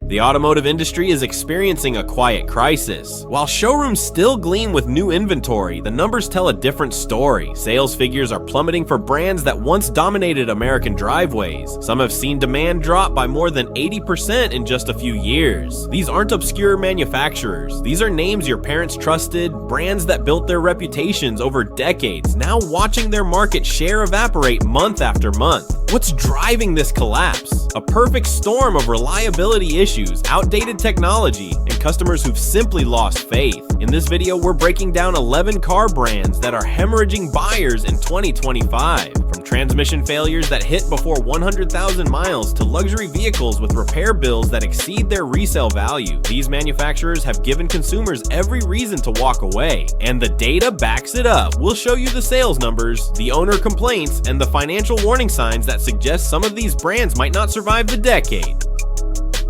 The automotive industry is experiencing a quiet crisis. While showrooms still gleam with new inventory, the numbers tell a different story. Sales figures are plummeting for brands that once dominated American driveways. Some have seen demand drop by more than 80% in just a few years. These aren't obscure manufacturers. These are names your parents trusted, brands that built their reputations over decades, now watching their market share evaporate month after month. What's driving this collapse? A perfect storm of reliability issues, outdated technology, and customers who've simply lost faith. In this video, we're breaking down 11 car brands that are hemorrhaging buyers in 2025. From transmission failures that hit before 100,000 miles to luxury vehicles with repair bills that exceed their resale value, these manufacturers have given consumers every reason to walk away. And the data backs it up. We'll show you the sales numbers, the owner complaints, and the financial warning signs that suggest some of these brands might not survive the decade.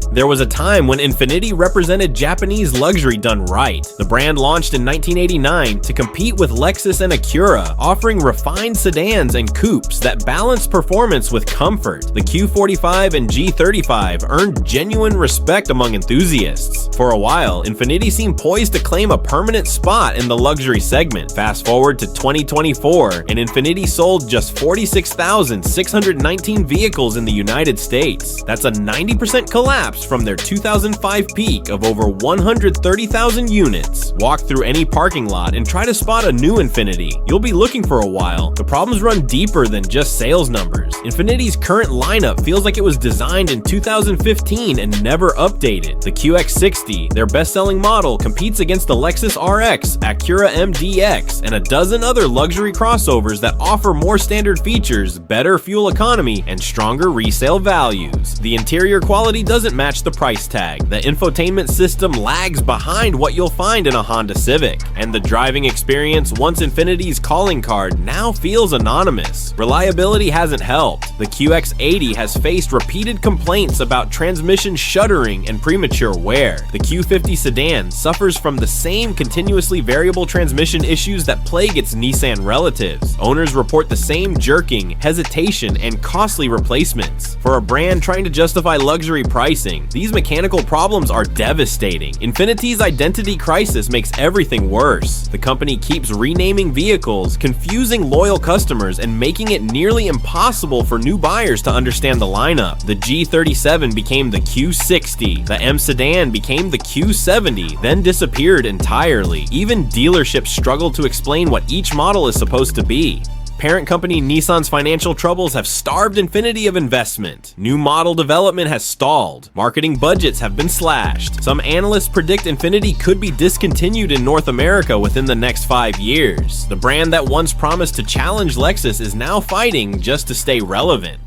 There was a time when Infiniti represented Japanese luxury done right. The brand launched in 1989 to compete with Lexus and Acura, offering refined sedans and coupes that balance performance with comfort. The Q45 and G35 earned genuine respect among enthusiasts. For a while, Infiniti seemed poised to claim a permanent spot in the luxury segment. Fast forward to 2024, and Infiniti sold just 46,619 vehicles in the United States. That's a 90% collapse from their 2005 peak of over 130,000 units. Walk through any parking lot and try to spot a new Infiniti. You'll be looking for a while. The problems run deeper than just sales numbers. Infiniti's current lineup feels like it was designed in 2015 and never updated. The QX60, their best-selling model, competes against the Lexus RX, Acura MDX, and a dozen other luxury crossovers that offer more standard features, better fuel economy, and stronger resale values. The interior quality doesn't match the price tag. The infotainment system lags behind what you'll find in a Honda Civic. And the driving experience, once Infiniti's calling card, now feels anonymous. Reliability hasn't helped. The QX80 has faced repeated complaints about transmission shuddering and premature wear. The Q50 sedan suffers from the same continuously variable transmission issues that plague its Nissan relatives. Owners report the same jerking, hesitation, and costly replacements. For a brand trying to justify luxury pricing, these mechanical problems are devastating. Infiniti's identity crisis makes everything worse. The company keeps renaming vehicles, confusing loyal customers, and making it nearly impossible for new buyers to understand the lineup. The G37 became the Q60, the M sedan became the Q70, then disappeared entirely. Even dealerships struggle to explain what each model is supposed to be. Parent company Nissan's financial troubles have starved Infiniti of investment. New model development has stalled. Marketing budgets have been slashed. Some analysts predict Infiniti could be discontinued in North America within the next 5 years. The brand that once promised to challenge Lexus is now fighting just to stay relevant.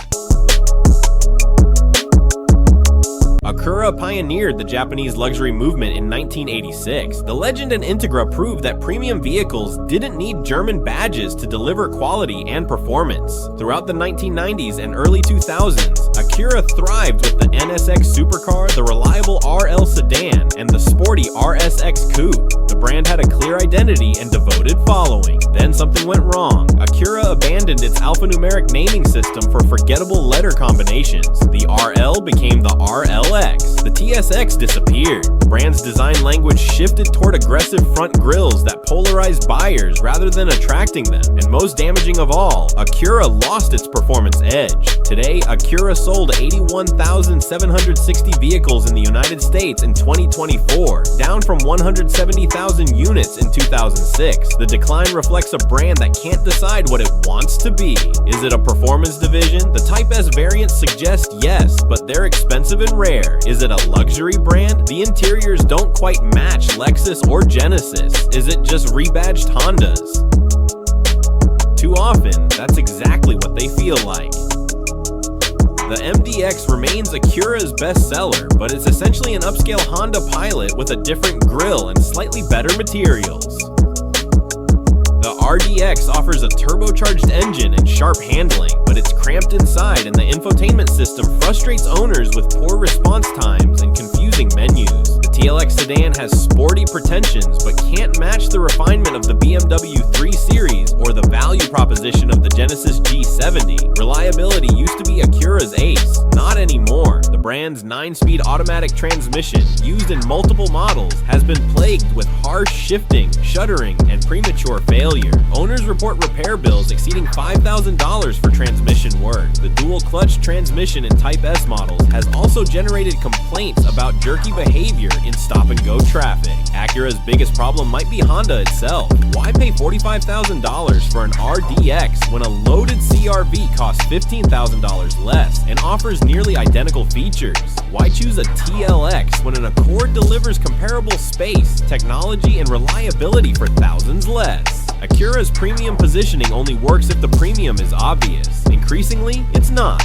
Acura pioneered the Japanese luxury movement in 1986. The Legend and Integra proved that premium vehicles didn't need German badges to deliver quality and performance. Throughout the 1990s and early 2000s, Acura thrived with the NSX supercar, the reliable RL sedan, and the sporty RSX coupe. The brand had a clear identity and devoted following. Then something went wrong. Acura abandoned its alphanumeric naming system for forgettable letter combinations. The RL became the RLX. The TSX disappeared. The brand's design language shifted toward aggressive front grills that polarized buyers rather than attracting them. And most damaging of all, Acura lost its performance edge. Today, Acura sold 81,760 vehicles in the United States in 2024, down from 170,000 units in 2006. The decline reflects a brand that can't decide what it wants to be. Is it a performance division? The Type S variants suggest yes, but they're expensive and rare. Is it a luxury brand? The interiors don't quite match Lexus or Genesis. Is it just rebadged Hondas? Too often, that's exactly what they feel like. The MDX remains Acura's bestseller, but it's essentially an upscale Honda Pilot with a different grille and slightly better materials. The RDX offers a turbocharged engine and sharp handling, but it's cramped inside and the infotainment system frustrates owners with poor response times and confusing menus. The TLX sedan has sporty pretensions but can't match the refinement of the BMW 3 Series or the value proposition of the Genesis G70. Reliability used to be Acura's ace, not anymore. The brand's 9-speed automatic transmission, used in multiple models, has been plagued with harsh shifting, shuddering, and premature failure. Owners report repair bills exceeding $5,000 for transmission work. The dual-clutch transmission in Type S models has also generated complaints about jerky behavior in stop-and-go traffic. Acura's biggest problem might be Honda itself. Why pay $45,000 for an RDX when a loaded CR-V costs $15,000 less and offers nearly identical features? Why choose a TLX when an Accord delivers comparable space, technology, and reliability for thousands less? Acura's premium positioning only works if the premium is obvious. Increasingly, it's not.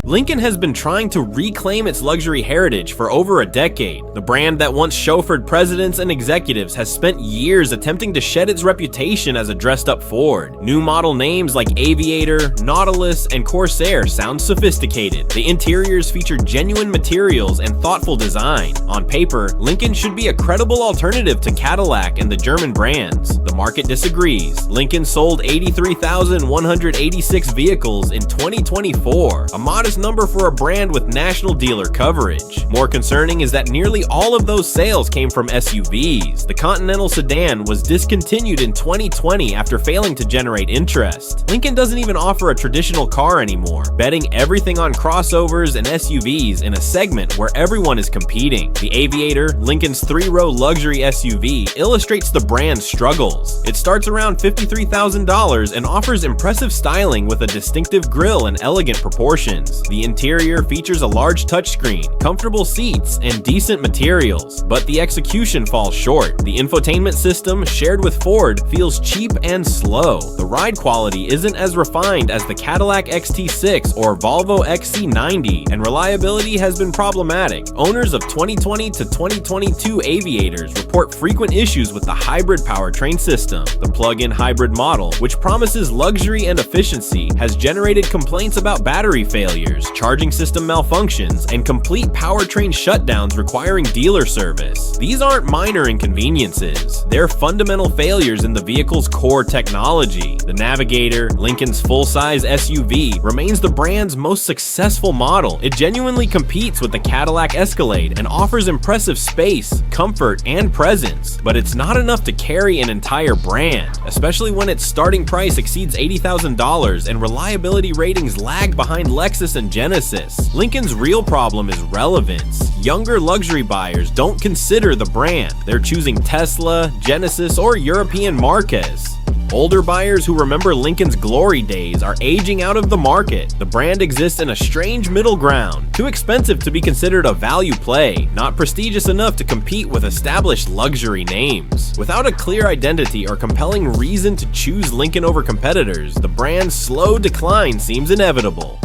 Lincoln has been trying to reclaim its luxury heritage for over a decade. The brand that once chauffeured presidents and executives has spent years attempting to shed its reputation as a dressed-up Ford. New model names like Aviator, Nautilus, and Corsair sound sophisticated. The interiors feature genuine materials and thoughtful design. On paper, Lincoln should be a credible alternative to Cadillac and the German brands. The market disagrees. Lincoln sold 83,186 vehicles in 2024, a modest number for a brand with national dealer coverage. More concerning is that nearly all of those sales came from SUVs. The Continental sedan was discontinued in 2020 after failing to generate interest. Lincoln doesn't even offer a traditional car anymore, betting everything on crossovers and SUVs in a segment where everyone is competing. The Aviator, Lincoln's 3-row luxury SUV, illustrates the brand's struggles. It starts around $53,000 and offers impressive styling with a distinctive grille and elegant proportions. The interior features a large touchscreen, comfortable seats, and decent materials, but the execution falls short. The infotainment system, shared with Ford, feels cheap and slow. The ride quality isn't as refined as the Cadillac XT6 or Volvo XC90, and reliability has been problematic. Owners of 2020 to 2022 Aviators report frequent issues with the hybrid powertrain system. The plug-in hybrid model, which promises luxury and efficiency, has generated complaints about battery failures, charging system malfunctions, and complete powertrain shutdowns requiring dealer service. These aren't minor inconveniences. They're fundamental failures in the vehicle's core technology. The Navigator, Lincoln's full-size SUV, remains the brand's most successful model. It genuinely competes with the Cadillac Escalade and offers impressive space, comfort, and presence, but it's not enough to carry an entire brand, especially when its starting price exceeds $80,000 and reliability ratings lag behind Lexus and Genesis. Lincoln's real problem is relevance. Younger luxury buyers don't consider the brand. They're choosing Tesla, Genesis, or European Marques. Older buyers who remember Lincoln's glory days are aging out of the market. The brand exists in a strange middle ground, too expensive to be considered a value play, not prestigious enough to compete with established luxury names. Without a clear identity or compelling reason to choose Lincoln over competitors, the brand's slow decline seems inevitable.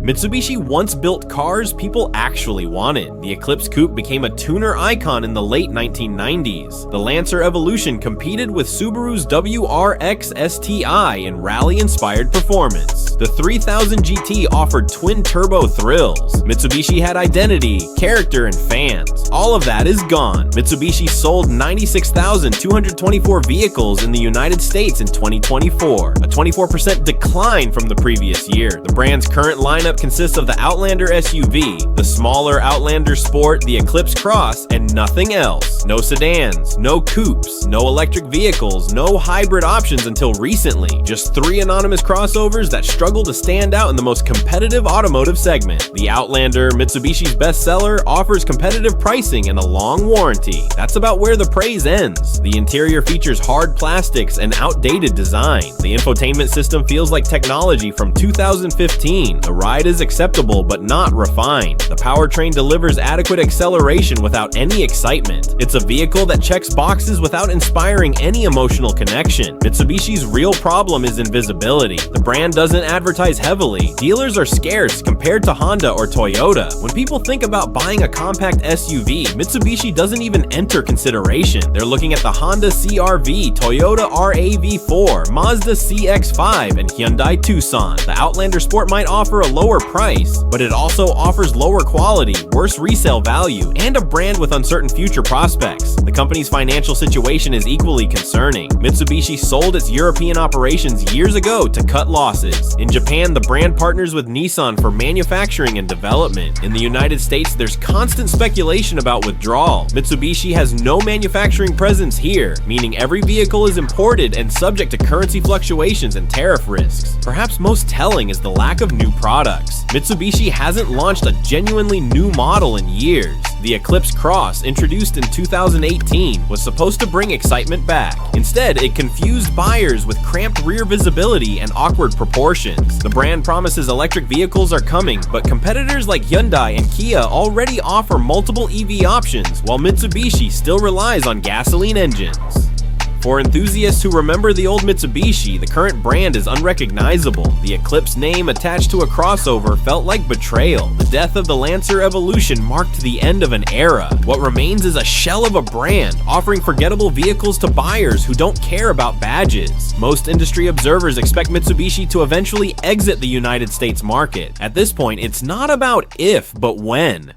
Mitsubishi once built cars people actually wanted. The Eclipse Coupe became a tuner icon in the late 1990s. The Lancer Evolution competed with Subaru's WRX STI in rally-inspired performance. The 3000 GT offered twin-turbo thrills. Mitsubishi had identity, character, and fans. All of that is gone. Mitsubishi sold 96,224 vehicles in the United States in 2024, a 24% decline from the previous year. The brand's current lineup consists of the Outlander SUV, the smaller Outlander Sport, the Eclipse Cross, and nothing else. No sedans, no coupes, no electric vehicles, no hybrid options until recently. Just 3 anonymous crossovers that struggle to stand out in the most competitive automotive segment. The Outlander, Mitsubishi's bestseller, offers competitive pricing and a long warranty. That's about where the praise ends. The interior features hard plastics and outdated design. The infotainment system feels like technology from 2015. The ride is acceptable but not refined. The powertrain delivers adequate acceleration without any excitement. It's a vehicle that checks boxes without inspiring any emotional connection. Mitsubishi's real problem is invisibility. The brand doesn't advertise heavily, dealers are scarce compared to Honda or Toyota. When people think about buying a compact SUV, Mitsubishi doesn't even enter consideration. They're looking at the Honda CR-V, Toyota RAV4, Mazda CX-5, and Hyundai Tucson. The Outlander Sport might offer a lower price, but it also offers lower quality, worse resale value, and a brand with uncertain future prospects. The company's financial situation is equally concerning. Mitsubishi sold its European operations years ago to cut losses. In Japan, the brand partners with Nissan for manufacturing and development. In the United States, there's constant speculation about withdrawal. Mitsubishi has no manufacturing presence here, meaning every vehicle is imported and subject to currency fluctuations and tariff risks. Perhaps most telling is the lack of new products. Mitsubishi hasn't launched a genuinely new model in years. The Eclipse Cross, introduced in 2018, was supposed to bring excitement back. Instead, it confused buyers with cramped rear visibility and awkward proportions. The brand promises electric vehicles are coming, but competitors like Hyundai and Kia already offer multiple EV options, while Mitsubishi still relies on gasoline engines. For enthusiasts who remember the old Mitsubishi, the current brand is unrecognizable. The Eclipse name attached to a crossover felt like betrayal. The death of the Lancer Evolution marked the end of an era. What remains is a shell of a brand, offering forgettable vehicles to buyers who don't care about badges. Most industry observers expect Mitsubishi to eventually exit the United States market. At this point, it's not about if, but when.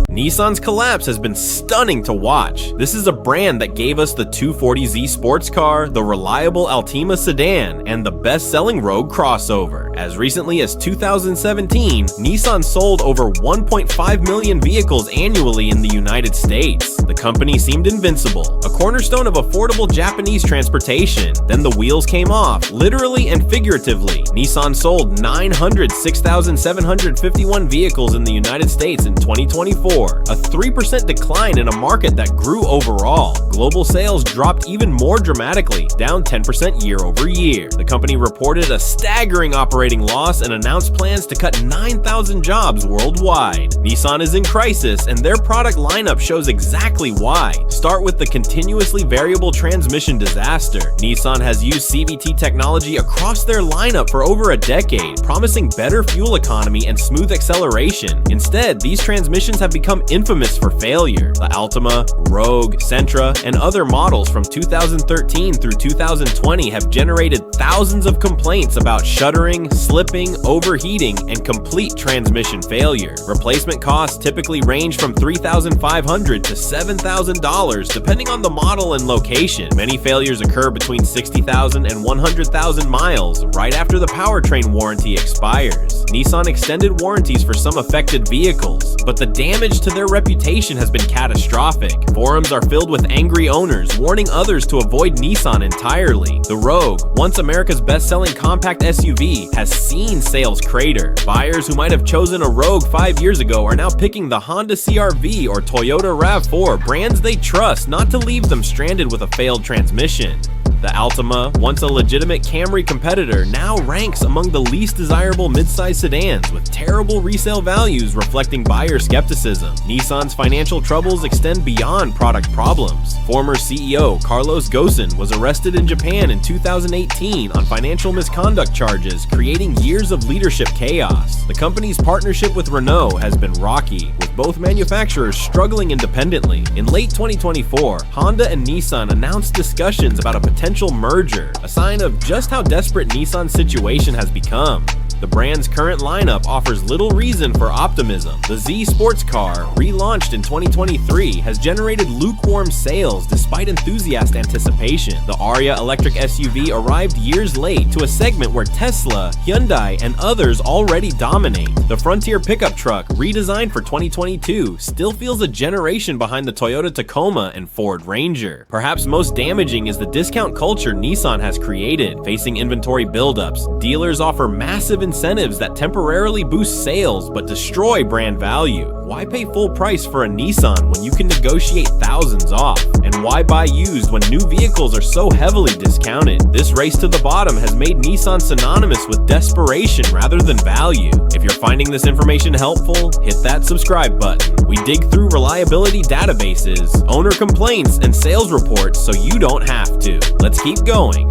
Nissan's collapse has been stunning to watch. This is a brand that gave us the 240Z sports car, the reliable Altima sedan, and the best-selling Rogue crossover. As recently as 2017, Nissan sold over 1.5 million vehicles annually in the United States. The company seemed invincible, a cornerstone of affordable Japanese transportation. Then the wheels came off, literally and figuratively. Nissan sold 906,751 vehicles in the United States in 2024. A 3% decline in a market that grew overall. Global sales dropped even more dramatically, down 10% year over year. The company reported a staggering operating loss and announced plans to cut 9,000 jobs worldwide. Nissan is in crisis, and their product lineup shows exactly why. Start with the continuously variable transmission disaster. Nissan has used CVT technology across their lineup for over a decade, promising better fuel economy and smooth acceleration. Instead, these transmissions have become infamous for failure. The Altima, Rogue, Sentra, and other models from 2013 through 2020 have generated thousands of complaints about shuddering, slipping, overheating, and complete transmission failure. Replacement costs typically range from $3,500 to $7,000 depending on the model and location. Many failures occur between 60,000 and 100,000 miles right after the powertrain warranty expires. Nissan extended warranties for some affected vehicles, but the damage to their reputation has been catastrophic. Forums are filled with angry owners warning others to avoid Nissan entirely. The Rogue, once America's best-selling compact SUV, has seen sales crater. Buyers who might have chosen a Rogue 5 years ago are now picking the Honda CR-V or Toyota RAV4, brands they trust not to leave them stranded with a failed transmission. The Altima, once a legitimate Camry competitor, now ranks among the least desirable midsize sedans, with terrible resale values reflecting buyer skepticism. Nissan's financial troubles extend beyond product problems. Former CEO Carlos Ghosn was arrested in Japan in 2018 on financial misconduct charges, creating years of leadership chaos. The company's partnership with Renault has been rocky, with both manufacturers struggling independently. In late 2024, Honda and Nissan announced discussions about a potential merger, a sign of just how desperate Nissan's situation has become. The brand's current lineup offers little reason for optimism. The Z sports car, relaunched in 2023, has generated lukewarm sales despite enthusiast anticipation. The Ariya electric SUV arrived years late to a segment where Tesla, Hyundai, and others already dominate. The Frontier pickup truck, redesigned for 2022, still feels a generation behind the Toyota Tacoma and Ford Ranger. Perhaps most damaging is the discount culture Nissan has created. Facing inventory buildups, dealers offer massive incentives that temporarily boost sales but destroy brand value. Why pay full price for a Nissan when you can negotiate thousands off? And why buy used when new vehicles are so heavily discounted? This race to the bottom has made Nissan synonymous with desperation rather than value. If you're finding this information helpful, hit that subscribe button. We dig through reliability databases, owner complaints, and sales reports so you don't have to. Let's keep going.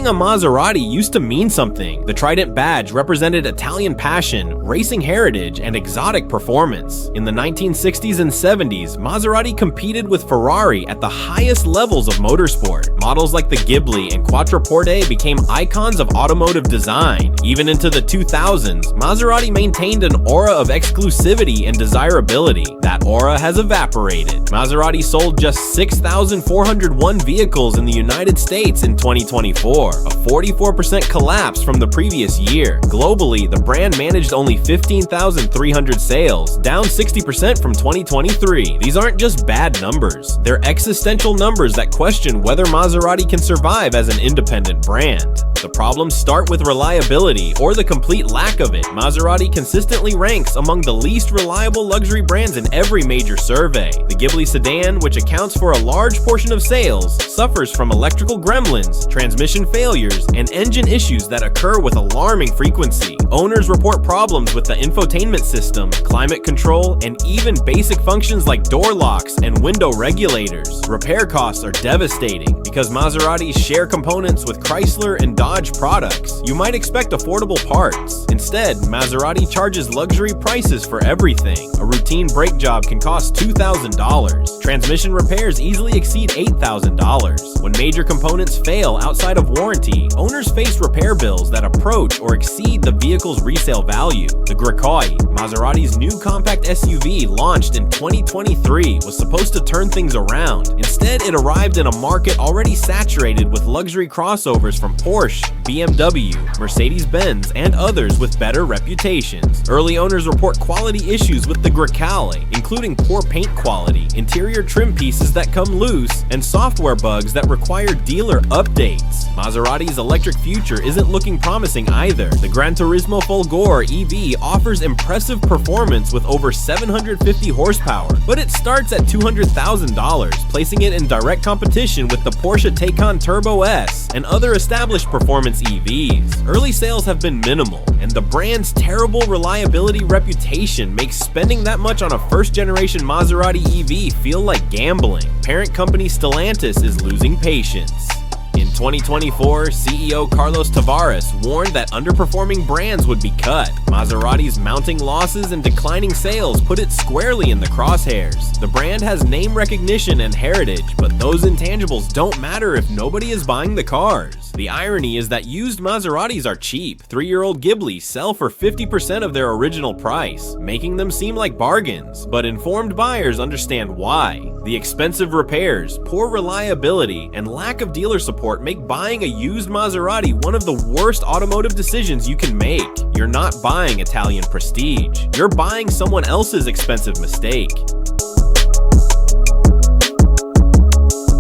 owning a Maserati used to mean something. The Trident badge represented Italian passion, racing heritage, and exotic performance. In the 1960s and 70s, Maserati competed with Ferrari at the highest levels of motorsport. Models like the Ghibli and Quattroporte became icons of automotive design. Even into the 2000s, Maserati maintained an aura of exclusivity and desirability. That aura has evaporated. Maserati sold just 6,401 vehicles in the United States in 2024, a 44% collapse from the previous year. Globally, the brand managed only 15,300 sales, down 60% from 2023. These aren't just bad numbers, they're existential numbers that question whether Maserati can survive as an independent brand. The problems start with reliability, or the complete lack of it. Maserati consistently ranks among the least reliable luxury brands in every major survey. The Ghibli sedan, which accounts for a large portion of sales, suffers from electrical gremlins, transmission failures, and engine issues that occur with alarming frequency. Owners report problems with the infotainment system, climate control, and even basic functions like door locks and window regulators. Repair costs are devastating because Maseratis share components with Chrysler and Dodge products. You might expect affordable parts. Instead, Maserati charges luxury prices for everything. A routine brake job can cost $2,000. Transmission repairs easily exceed $8,000. When major components fail outside of warranty, owners face repair bills that approach or exceed the vehicle's resale value. The Grecoi, Maserati's new compact SUV launched in 2023, was supposed to turn things around. Instead, it arrived in a market already saturated with luxury crossovers from Porsche, BMW, Mercedes-Benz, and others with better reputations. Early owners report quality issues with the Grecale, including poor paint quality, interior trim pieces that come loose, and software bugs that require dealer updates. Maserati's electric future isn't looking promising either. The Gran Turismo Folgore EV offers impressive performance with over 750 horsepower, but it starts at $200,000, placing it in direct competition with the Porsche Taycan Turbo S and other established performance EVs. Early sales have been minimal, and the brand's terrible reliability reputation makes spending that much on a first-generation Maserati EV feel like gambling. Parent company Stellantis is losing patience. In 2024, CEO Carlos Tavares warned that underperforming brands would be cut. Maserati's mounting losses and declining sales put it squarely in the crosshairs. The brand has name recognition and heritage, but those intangibles don't matter if nobody is buying the cars. The irony is that used Maseratis are cheap. 3-year-old Ghibli sell for 50% of their original price, making them seem like bargains. But informed buyers understand why. The expensive repairs, poor reliability, and lack of dealer support make buying a used Maserati one of the worst automotive decisions you can make. You're not buying Italian prestige. You're buying someone else's expensive mistake.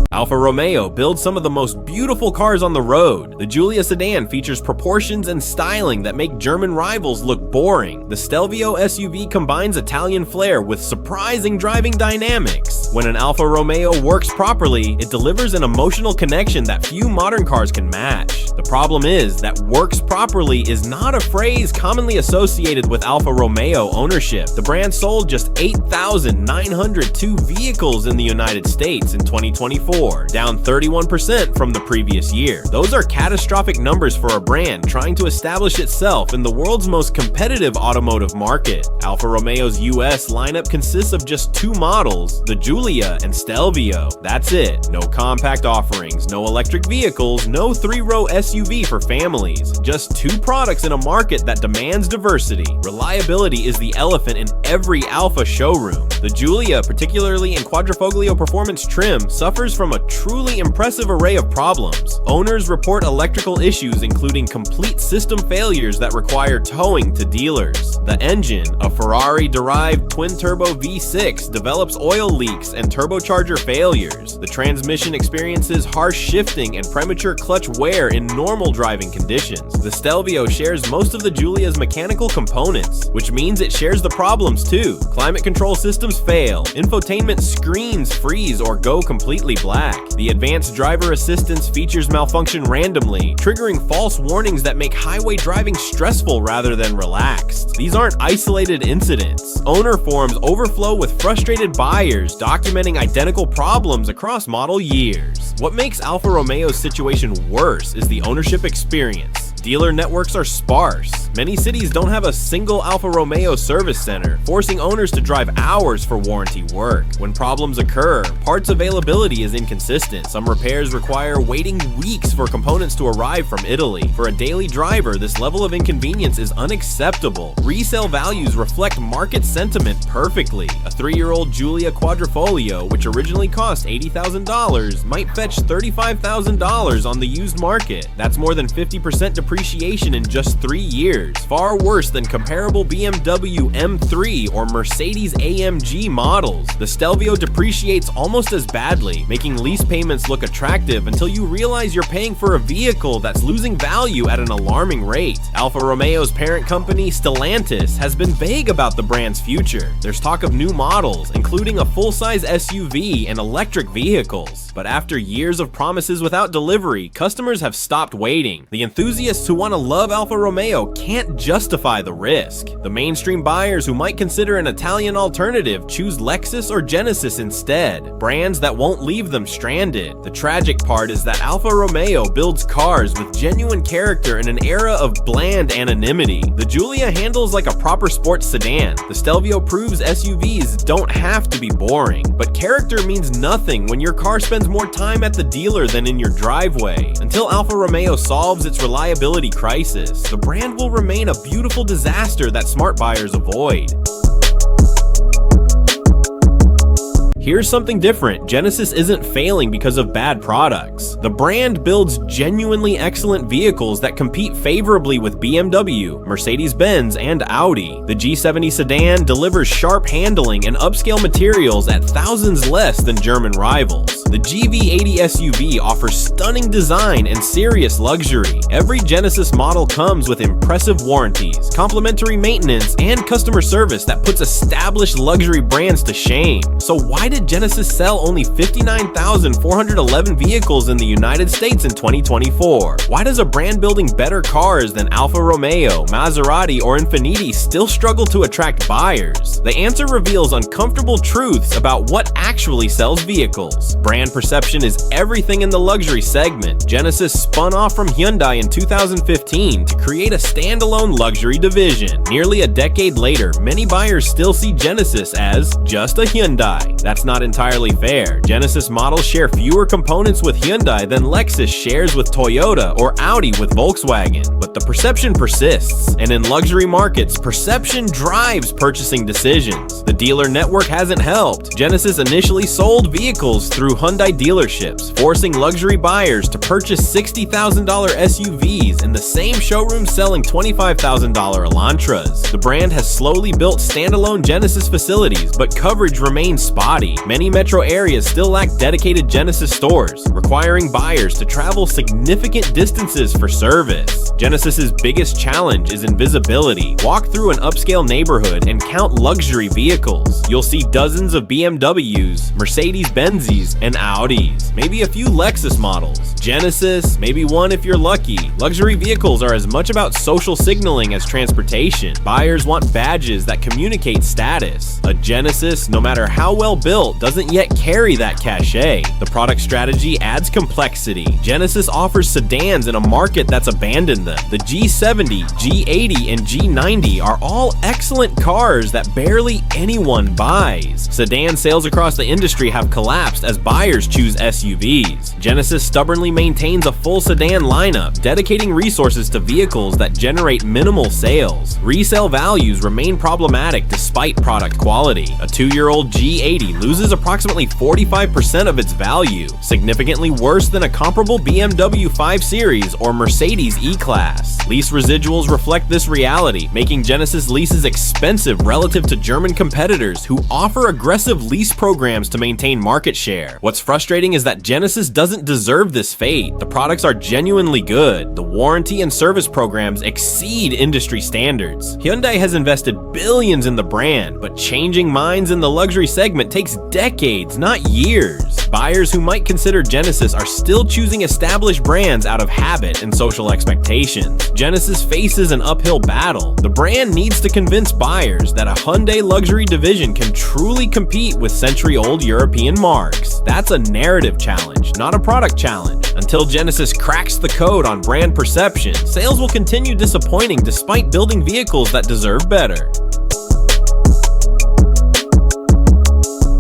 Alfa Romeo builds some of the most beautiful cars on the road. The Giulia sedan features proportions and styling that make German rivals look boring. The Stelvio SUV combines Italian flair with surprising driving dynamics. When an Alfa Romeo works properly, it delivers an emotional connection that few modern cars can match. The problem is that works properly is not a phrase commonly associated with Alfa Romeo ownership. The brand sold just 8,902 vehicles in the United States in 2024. Down 31% from the previous year. Those are catastrophic numbers for a brand trying to establish itself in the world's most competitive automotive market. Alfa Romeo's US lineup consists of just 2 models, the Giulia and Stelvio. That's it. No compact offerings, no electric vehicles, no 3-row SUV for families. Just 2 products in a market that demands diversity. Reliability is the elephant in every Alfa showroom. The Giulia, particularly in Quadrifoglio performance trim, suffers from a truly impressive array of problems. Owners report electrical issues including complete system failures that require towing to dealers. The engine, a Ferrari-derived twin-turbo V6, develops oil leaks and turbocharger failures. The transmission experiences harsh shifting and premature clutch wear in normal driving conditions. The Stelvio shares most of the Giulia's mechanical components, which means it shares the problems too. Climate control systems fail, infotainment screens freeze or go completely black. lack. The advanced driver assistance features malfunction randomly, triggering false warnings that make highway driving stressful rather than relaxed. These aren't isolated incidents. Owner forums overflow with frustrated buyers documenting identical problems across model years. What makes Alfa Romeo's situation worse is the ownership experience. Dealer networks are sparse. Many cities don't have a single Alfa Romeo service center, forcing owners to drive hours for warranty work. When problems occur, parts availability is inconsistent. Some repairs require waiting weeks for components to arrive from Italy. For a daily driver, this level of inconvenience is unacceptable. Resale values reflect market sentiment perfectly. A 3-year-old Giulia Quadrifoglio, which originally cost $80,000, might fetch $35,000 on the used market. That's more than 50% depreciation in just 3 years, far worse than comparable BMW M3 or Mercedes AMG models. The Stelvio depreciates almost as badly, making lease payments look attractive until you realize you're paying for a vehicle that's losing value at an alarming rate. Alfa Romeo's parent company, Stellantis, has been vague about the brand's future. There's talk of new models, including a full-size SUV and electric vehicles. But after years of promises without delivery, customers have stopped waiting. The enthusiasts who want to love Alfa Romeo can't justify the risk. The mainstream buyers who might consider an Italian alternative choose Lexus or Genesis instead, brands that won't leave them stranded. The tragic part is that Alfa Romeo builds cars with genuine character in an era of bland anonymity. The Giulia handles like a proper sports sedan. The Stelvio proves SUVs don't have to be boring. But character means nothing when your car spends more time at the dealer than in your driveway. Until Alfa Romeo solves its reliability crisis, the brand will remain a beautiful disaster that smart buyers avoid. Here's something different. Genesis isn't failing because of bad products. The brand builds genuinely excellent vehicles that compete favorably with BMW, Mercedes-Benz, and Audi. The G70 sedan delivers sharp handling and upscale materials at thousands less than German rivals. The GV80 SUV offers stunning design and serious luxury. Every Genesis model comes with impressive warranties, complimentary maintenance, and customer service that puts established luxury brands to shame. So why did Genesis sell only 59,411 vehicles in the United States in 2024? Why does a brand building better cars than Alfa Romeo, Maserati, or Infiniti still struggle to attract buyers? The answer reveals uncomfortable truths about what actually sells vehicles. Brand perception is everything in the luxury segment. Genesis spun off from Hyundai in 2015 to create a standalone luxury division. Nearly a decade later, many buyers still see Genesis as just a Hyundai. That's not entirely fair. Genesis models share fewer components with Hyundai than Lexus shares with Toyota or Audi with Volkswagen. But the perception persists, and in luxury markets, perception drives purchasing decisions. The dealer network hasn't helped. Genesis initially sold vehicles through Hyundai dealerships, forcing luxury buyers to purchase $60,000 SUVs in the same showroom selling $25,000 Elantras. The brand has slowly built standalone Genesis facilities, but coverage remains spotty. Many metro areas still lack dedicated Genesis stores, requiring buyers to travel significant distances for service. Genesis's biggest challenge is invisibility. Walk through an upscale neighborhood and count luxury vehicles. You'll see dozens of BMWs, Mercedes-Benzes, and Audis, maybe a few Lexus models. Genesis, maybe one if you're lucky. Luxury vehicles are as much about social signaling as transportation. Buyers want badges that communicate status. A Genesis, no matter how well built, doesn't yet carry that cachet. The product strategy adds complexity. Genesis offers sedans in a market that's abandoned them. The G70, G80, and G90 are all excellent cars that barely anyone buys. Sedan sales across the industry have collapsed as buyers choose SUVs. Genesis stubbornly maintains a full sedan lineup, dedicating resources to vehicles that generate minimal sales. Resale values remain problematic despite product quality. A 2-year-old G80 loses approximately 45% of its value, significantly worse than a comparable BMW 5 Series or Mercedes E-Class. Lease residuals reflect this reality, making Genesis leases expensive relative to German competitors who offer aggressive lease programs to maintain market share. What's frustrating is that Genesis doesn't deserve this fate. The products are genuinely good. The warranty and service programs exceed industry standards. Hyundai has invested billions in the brand, but changing minds in the luxury segment takes decades, not years. Buyers who might consider Genesis are still choosing established brands out of habit and social expectations. Genesis faces an uphill battle. The brand needs to convince buyers that a Hyundai luxury division can truly compete with century-old European marques. That's a narrative challenge, not a product challenge. Until Genesis cracks the code on brand perception, sales will continue disappointing despite building vehicles that deserve better.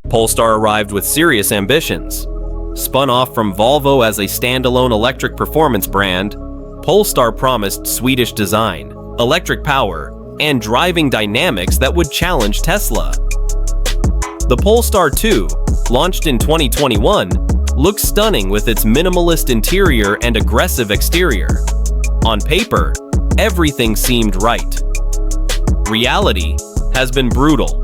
Polestar arrived with serious ambitions. Spun off from Volvo as a standalone electric performance brand, Polestar promised Swedish design, electric power, and driving dynamics that would challenge Tesla. The Polestar 2, launched in 2021, looks stunning with its minimalist interior and aggressive exterior. On paper, everything seemed right. Reality has been brutal.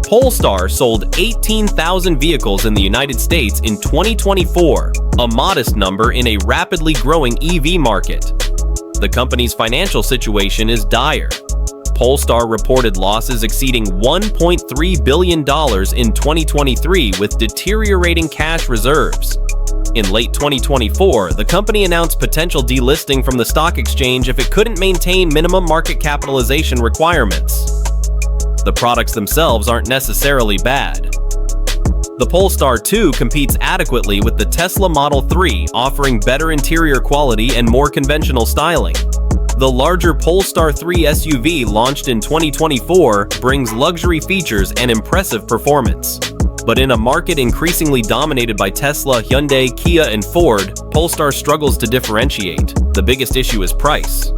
Polestar sold 18,000 vehicles in the United States in 2024, a modest number in a rapidly growing EV market. The company's financial situation is dire. Polestar reported losses exceeding $1.3 billion in 2023 with deteriorating cash reserves. In late 2024, the company announced potential delisting from the stock exchange if it couldn't maintain minimum market capitalization requirements. The products themselves aren't necessarily bad. The Polestar 2 competes adequately with the Tesla Model 3, offering better interior quality and more conventional styling. The larger Polestar 3 SUV launched in 2024 brings luxury features and impressive performance. But in a market increasingly dominated by Tesla, Hyundai, Kia, and Ford, Polestar struggles to differentiate. The biggest issue is price.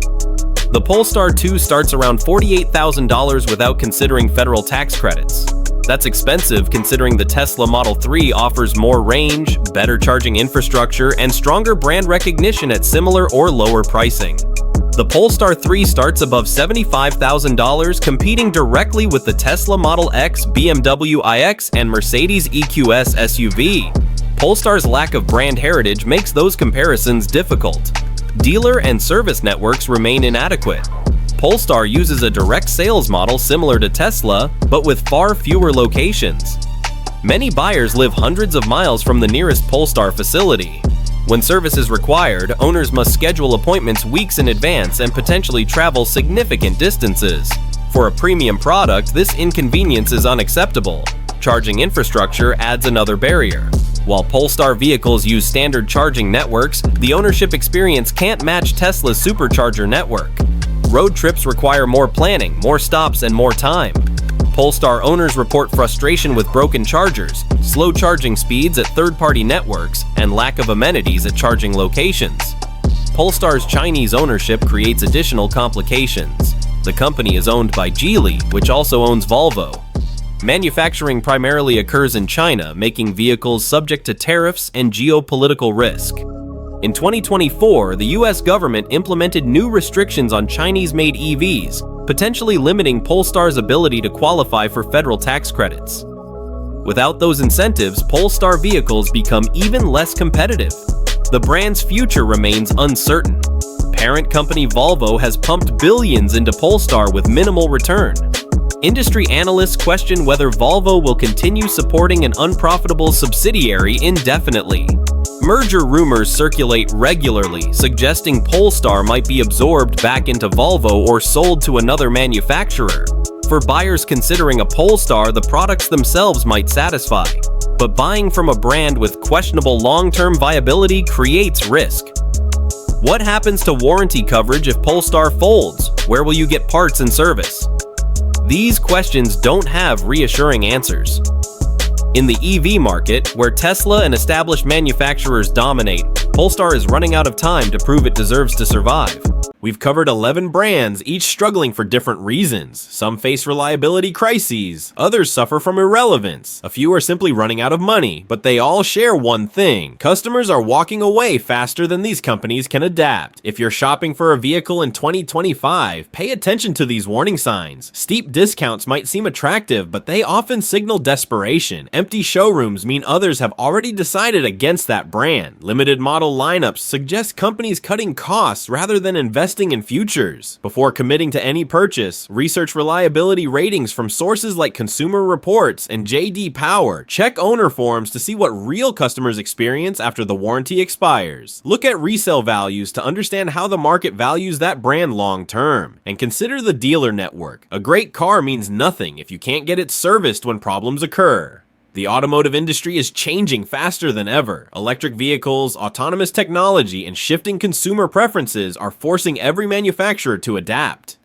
The Polestar 2 starts around $48,000 without considering federal tax credits. That's expensive considering the Tesla Model 3 offers more range, better charging infrastructure, and stronger brand recognition at similar or lower pricing. The Polestar 3 starts above $75,000, competing directly with the Tesla Model X, BMW iX, and Mercedes EQS SUV. Polestar's lack of brand heritage makes those comparisons difficult. Dealer and service networks remain inadequate. Polestar uses a direct sales model similar to Tesla, but with far fewer locations. Many buyers live hundreds of miles from the nearest Polestar facility. When service is required, owners must schedule appointments weeks in advance and potentially travel significant distances. For a premium product, this inconvenience is unacceptable. Charging infrastructure adds another barrier. While Polestar vehicles use standard charging networks, the ownership experience can't match Tesla's supercharger network. Road trips require more planning, more stops, and more time. Polestar owners report frustration with broken chargers, slow charging speeds at third-party networks, and lack of amenities at charging locations. Polestar's Chinese ownership creates additional complications. The company is owned by Geely, which also owns Volvo. Manufacturing primarily occurs in China, making vehicles subject to tariffs and geopolitical risk. In 2024, the US government implemented new restrictions on Chinese-made EVs, potentially limiting Polestar's ability to qualify for federal tax credits. Without those incentives, Polestar vehicles become even less competitive. The brand's future remains uncertain. Parent company Volvo has pumped billions into Polestar with minimal return. Industry analysts question whether Volvo will continue supporting an unprofitable subsidiary indefinitely. Merger rumors circulate regularly, suggesting Polestar might be absorbed back into Volvo or sold to another manufacturer. For buyers considering a Polestar, the products themselves might satisfy. But buying from a brand with questionable long-term viability creates risk. What happens to warranty coverage if Polestar folds? Where will you get parts and service? These questions don't have reassuring answers. In the EV market, where Tesla and established manufacturers dominate, Polestar is running out of time to prove it deserves to survive. We've covered 11 brands, each struggling for different reasons. Some face reliability crises, others suffer from irrelevance, a few are simply running out of money, but they all share one thing. Customers are walking away faster than these companies can adapt. If you're shopping for a vehicle in 2025, pay attention to these warning signs. Steep discounts might seem attractive, but they often signal desperation. Empty showrooms mean others have already decided against that brand. Limited model lineups suggest companies cutting costs rather than investing investing in futures. Before committing to any purchase, research reliability ratings from sources like Consumer Reports and J.D. Power. Check owner forums to see what real customers experience after the warranty expires. Look at resale values to understand how the market values that brand long term. And consider the dealer network. A great car means nothing if you can't get it serviced when problems occur. The automotive industry is changing faster than ever. Electric vehicles, autonomous technology, and shifting consumer preferences are forcing every manufacturer to adapt.